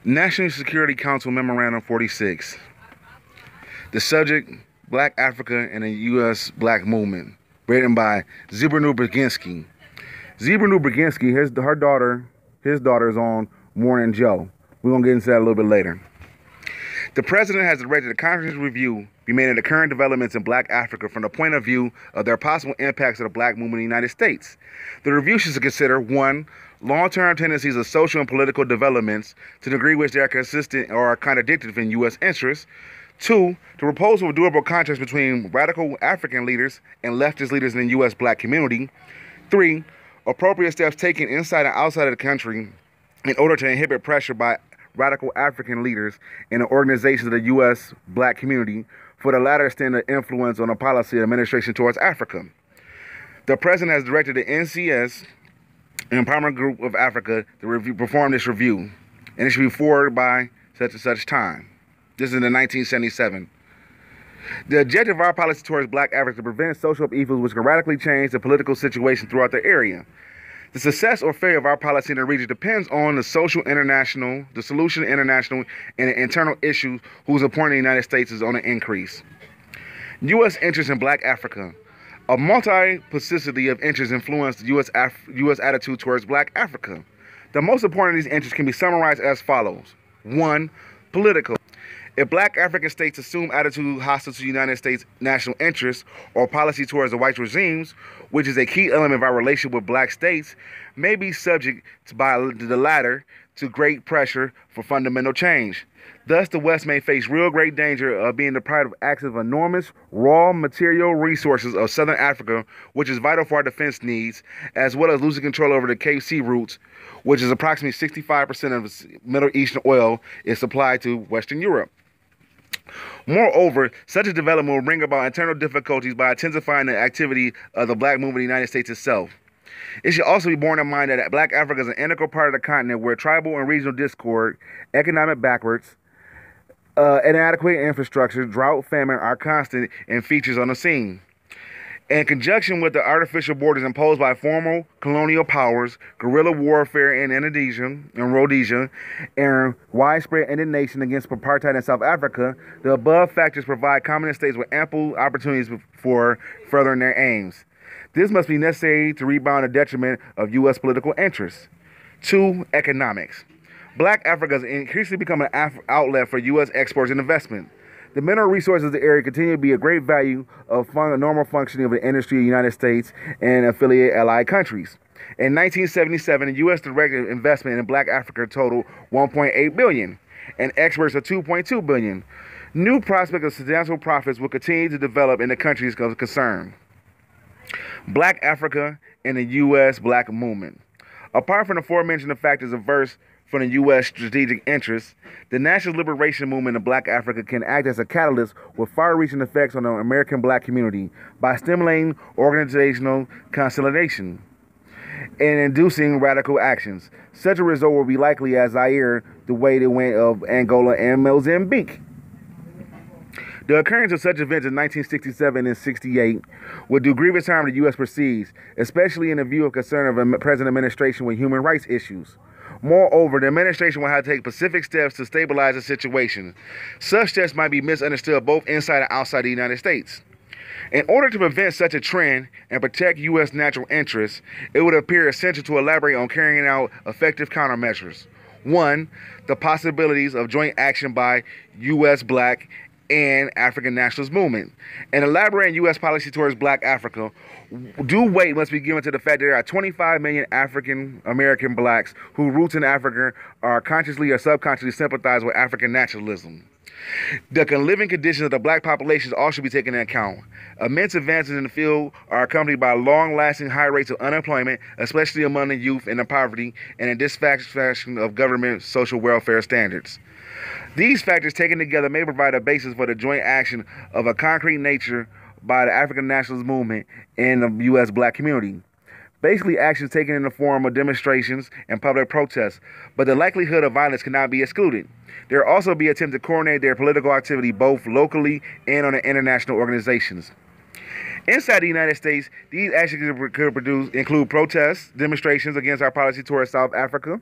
National Security Council Memorandum 46. The subject, Black Africa and the U.S. Black Movement. Written by Zbigniew Brezinski. Zbigniew Brezinski, his daughter is on Morning Joe. We're going to get into that a little bit later. The president has directed a comprehensive review be made of the current developments in Black Africa from the point of view of their possible impacts of the Black movement in the United States. The review should consider 1. Long-term tendencies of social and political developments to the degree which they are consistent or are contradictory in U.S. interests. 2. The proposal of durable contrast between radical African leaders and leftist leaders in the U.S. Black community. 3. Appropriate steps taken inside and outside of the country in order to inhibit pressure by radical African leaders and the organizations of the U.S. Black community for the latter extent of influence on the policy of administration towards Africa. The president has directed the NCS Empowerment Group of Africa to perform this review, and it should be forwarded by such and such time. This is in 1977. The objective of our policy towards Black Africa is to prevent social upheavals which can radically change the political situation throughout the area. The success or failure of our policy in the region depends on the solution international, and the internal issues whose importance in the United States is on the increase. U.S. interest in Black Africa. A multiplicity of interests influence the U.S. attitude towards Black Africa. The most important of these interests can be summarized as follows. 1. Political. If Black African states assume attitude hostile to the United States national interests or policy towards the white regimes, which is a key element of our relationship with Black states, may be subject to, by the latter to great pressure for fundamental change. Thus, the West may face real great danger of being deprived of access to enormous raw material resources of Southern Africa, which is vital for our defense needs, as well as losing control over the Cape Sea routes, which is approximately 65% of Middle Eastern oil is supplied to Western Europe. Moreover, such a development will bring about internal difficulties by intensifying the activity of the Black movement in the United States itself. It should also be borne in mind that Black Africa is an integral part of the continent where tribal and regional discord, economic backwards, inadequate infrastructure, drought, famine are constant and features on the scene. In conjunction with the artificial borders imposed by former colonial powers, guerrilla warfare in Indonesia and Rhodesia, and widespread indignation against apartheid in South Africa, the above factors provide communist states with ample opportunities for furthering their aims. This must be necessary to rebound the detriment of U.S. political interests. 2. Economics. Black Africa is increasingly becoming an outlet for U.S. exports and investment. The mineral resources of the area continue to be a great value of normal functioning of the industry of the United States and affiliate allied countries. In 1977, the U.S. directed investment in Black Africa totaled $1.8 billion, and exports of $2.2 billion. New prospects of substantial profits will continue to develop in the countries of concern. Black Africa and the U.S. Black movement. Apart from the aforementioned factors averse from the U.S. strategic interests, the national liberation movement of Black Africa can act as a catalyst with far-reaching effects on the American Black community by stimulating organizational consolidation and inducing radical actions. Such a result will be likely as Zaire, the way they went of Angola and Mozambique. The occurrence of such events in 1967 and 68 would do grievous harm to U.S. proceeds, especially in the view of concern of the present administration with human rights issues. Moreover, the administration will have to take specific steps to stabilize the situation. Such steps might be misunderstood both inside and outside the United States. In order to prevent such a trend and protect U.S. natural interests, it would appear essential to elaborate on carrying out effective countermeasures. 1. The possibilities of joint action by U.S. Black and African nationalist movement. And elaborating U.S. policy towards Black Africa, due weight must be given to the fact that there are 25 million African American blacks whose roots in Africa are consciously or subconsciously sympathize with African nationalism. The living conditions of the Black populations also should be taken into account. Immense advances in the field are accompanied by long-lasting high rates of unemployment, especially among the youth and the poverty, and a dissatisfaction of government social welfare standards. These factors taken together may provide a basis for the joint action of a concrete nature by the African nationalist movement in the U.S. Black community. Basically, actions taken in the form of demonstrations and public protests, but the likelihood of violence cannot be excluded. There will also be attempts to coordinate their political activity both locally and on the international organizations. Inside the United States, these actions could include protests, demonstrations against our policy towards South Africa,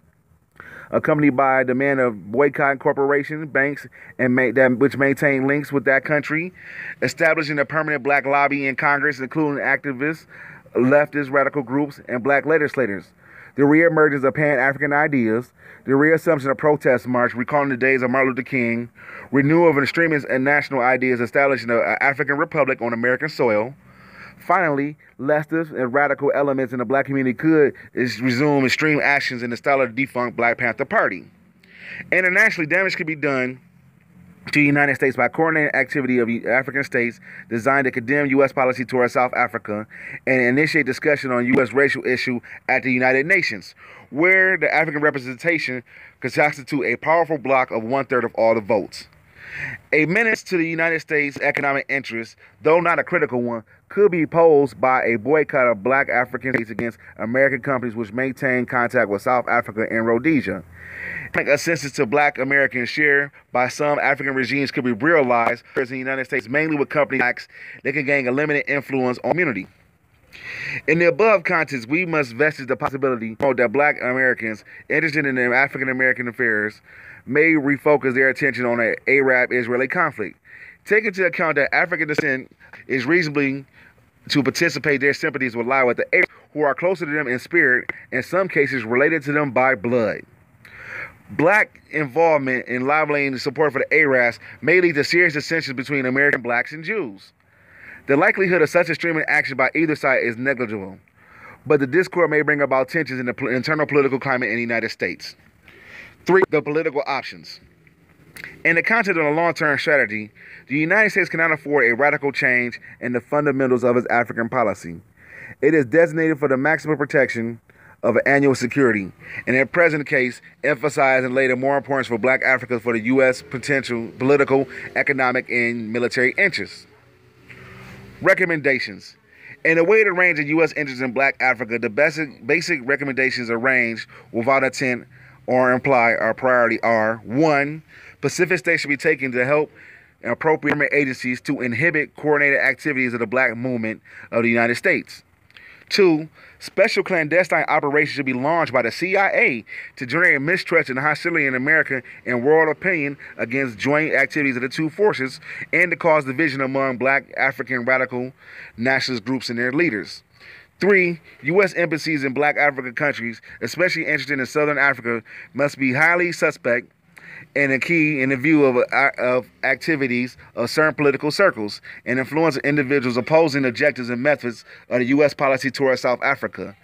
accompanied by a demand of boycotting corporations, banks, and which maintain links with that country, establishing a permanent black lobby in Congress, including activists, leftist radical groups, and black legislators. The reemergence of Pan-African ideas, the reassumption of protest march, recalling the days of Martin Luther King, renewal of extremist and national ideas, establishing an African republic on American soil. Finally, leftist and radical elements in the black community could resume extreme actions in the style of the defunct Black Panther Party. Internationally, damage could be done to the United States by coordinating activity of African states designed to condemn U.S. policy towards South Africa and initiate discussion on U.S. racial issue at the United Nations, where the African representation could constitute a powerful bloc of 1/3 of all the votes. A menace to the United States' economic interests, though not a critical one, could be posed by a boycott of black African states against American companies which maintain contact with South Africa and Rhodesia. A census to black Americans shared by some African regimes could be realized in the United States, mainly with companies that can gain a limited influence on community. In the above context, we must vestige the possibility that black Americans interested in African American affairs may refocus their attention on the Arab-Israeli conflict. Take into account that African descent is reasonably to participate, their sympathies will lie with the Arabs, who are closer to them in spirit, in some cases related to them by blood. Black involvement in lobbying support for the Arabs may lead to serious dissensions between American blacks and Jews. The likelihood of such extreme action by either side is negligible, but the discord may bring about tensions in the internal political climate in the United States. 3. The political options. In the context of a long-term strategy, the United States cannot afford a radical change in the fundamentals of its African policy. It is designated for the maximum protection of annual security, and in the present case, emphasized and laid more importance for black Africans for the U.S. potential political, economic, and military interests. Recommendations. In a way to range of U.S. interests in black Africa, the basic recommendations arranged without intent or imply our priority are: 1. Pacific states should be taken to help appropriate agencies to inhibit coordinated activities of the black movement of the United States. 2. Special clandestine operations should be launched by the CIA to generate mistrust and hostility in American and world opinion against joint activities of the two forces and to cause division among black African radical nationalist groups and their leaders. 3. U.S. embassies in black African countries, especially interested in Southern Africa, must be highly suspect and a key in the view of activities of certain political circles and influence of individuals opposing objectives and methods of the U.S. policy towards South Africa.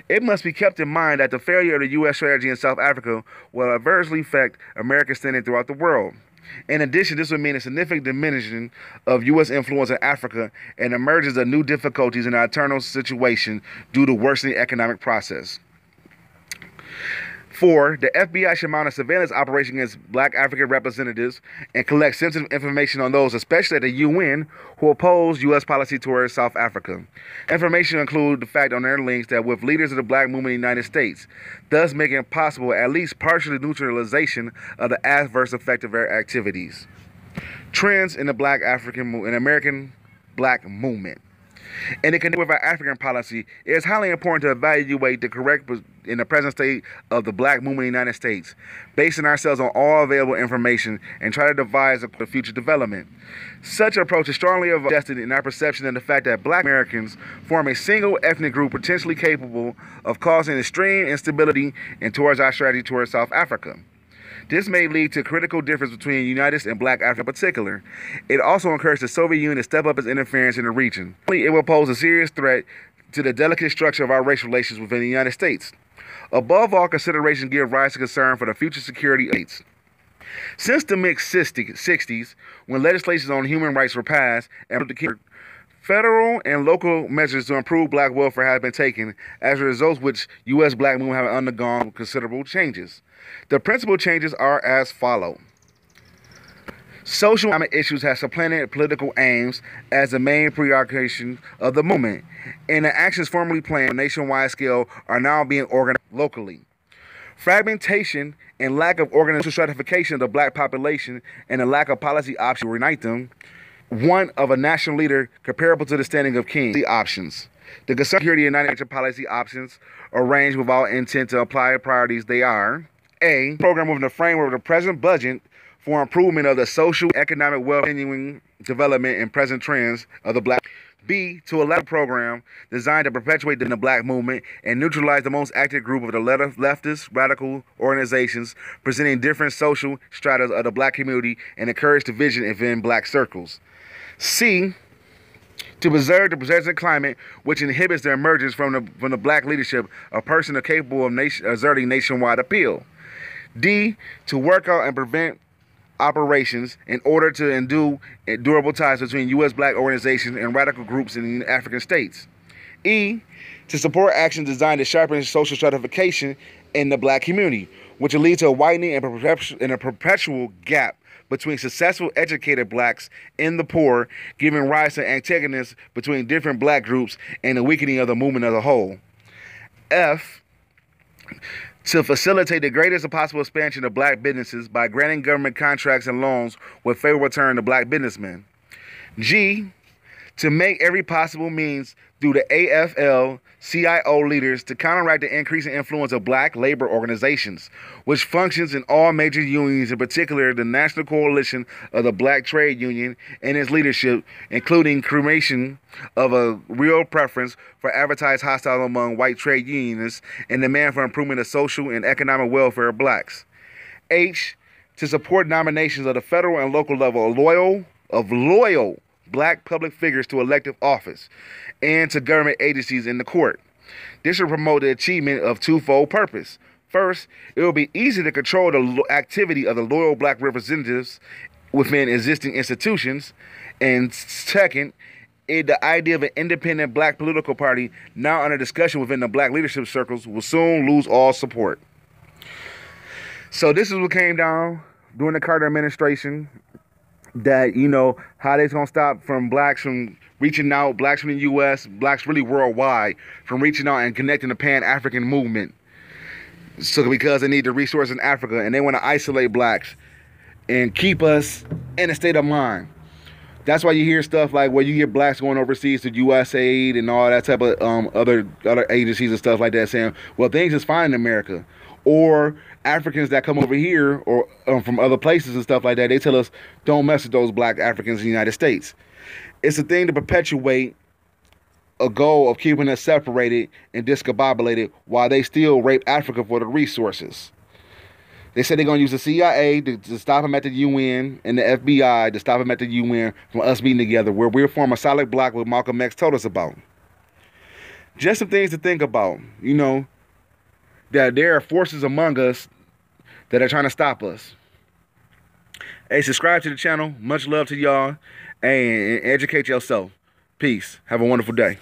It must be kept in mind that the failure of the U.S. strategy in South Africa will adversely affect American standing throughout the world. In addition, this would mean a significant diminishing of U.S. influence in Africa and emergence of new difficulties in our internal situation due to worsening economic process. 4. The FBI should mount a surveillance operation against black African representatives and collect sensitive information on those, especially at the UN, who oppose U.S. policy towards South Africa. Information include the fact on their links that with leaders of the black movement in the United States, thus making it possible at least partial neutralization of the adverse effect of their activities. Trends in the American black movement. In the connection with our African policy, it is highly important to evaluate the correct in the present state of the black movement in the United States, basing ourselves on all available information and try to devise a future development. Such an approach is strongly invested in our perception of the fact that black Americans form a single ethnic group potentially capable of causing extreme instability and towards our strategy towards South Africa. This may lead to a critical difference between United and black Africa in particular. It also encouraged the Soviet Union to step up its interference in the region. It will pose a serious threat to the delicate structure of our racial relations within the United States. Above all, consideration give rise to concern for the future security of states. Since the mid-60s, when legislation on human rights were passed and federal and local measures to improve black welfare have been taken, as a result of which U.S. black movement have undergone considerable changes. The principal changes are as follow. Social and economic issues have supplanted political aims as the main preoccupation of the movement, and the actions formerly planned on a nationwide scale are now being organized locally. Fragmentation and lack of organizational stratification of the black population and the lack of policy options to unite them, one of a national leader comparable to the standing of kings. The options. The concern security and United Nations policy options arranged without intent to apply priorities. They are: A, program within the framework of the present budget for improvement of the social, economic, continuing development and present trends of the black. B, to elect a program designed to perpetuate the black movement and neutralize the most active group of the leftist radical organizations presenting different social strata of the black community and encourage division within black circles. C, to preserve the present climate which inhibits the emergence from the black leadership, a person capable of exerting nationwide appeal. D, to work out and prevent operations in order to endure durable ties between U.S. black organizations and radical groups in the African states. E, to support actions designed to sharpen social stratification in the black community, which will lead to a widening and a perpetual gap between successful educated blacks and the poor, giving rise to antagonists between different black groups and the weakening of the movement as a whole. F, to facilitate the greatest possible expansion of black businesses by granting government contracts and loans with favorable return to black businessmen. G, to make every possible means through the AFL-CIO leaders to counteract the increasing influence of black labor organizations, which functions in all major unions, in particular the National Coalition of the Black Trade Union and its leadership, including cremation of a real preference for advertised hostile among white trade unionists and demand for improvement of social and economic welfare of blacks. H, to support nominations of the federal and local level of loyal black public figures to elective office and to government agencies in the court. This will promote the achievement of twofold purpose. First, it will be easy to control the activity of the loyal black representatives within existing institutions. And second, the idea of an independent black political party now under discussion within the black leadership circles will soon lose all support. So this is what came down during the Carter administration, that, you know, how they're going to stop from blacks from reaching out, blacks from the U.S., blacks really worldwide, from reaching out and connecting the Pan-African movement. So because they need the resources in Africa, and they want to isolate blacks and keep us in a state of mind. That's why you hear stuff like where you get blacks going overseas to USAID and all that type of other agencies and stuff like that saying, well, things is fine in America. Or Africans that come over here or from other places and stuff like that, they tell us don't mess with those black Africans in the United States. It's a thing to perpetuate a goal of keeping us separated and discombobulated while they still rape Africa for the resources. They said they're going to use the CIA to stop them at the UN and the FBI to stop them at the UN from us being together, where we'll form a solid block what Malcolm X told us about. Just some things to think about, you know, that there are forces among us that are trying to stop us. Hey, subscribe to the channel. Much love to y'all. And educate yourself. Peace. Have a wonderful day.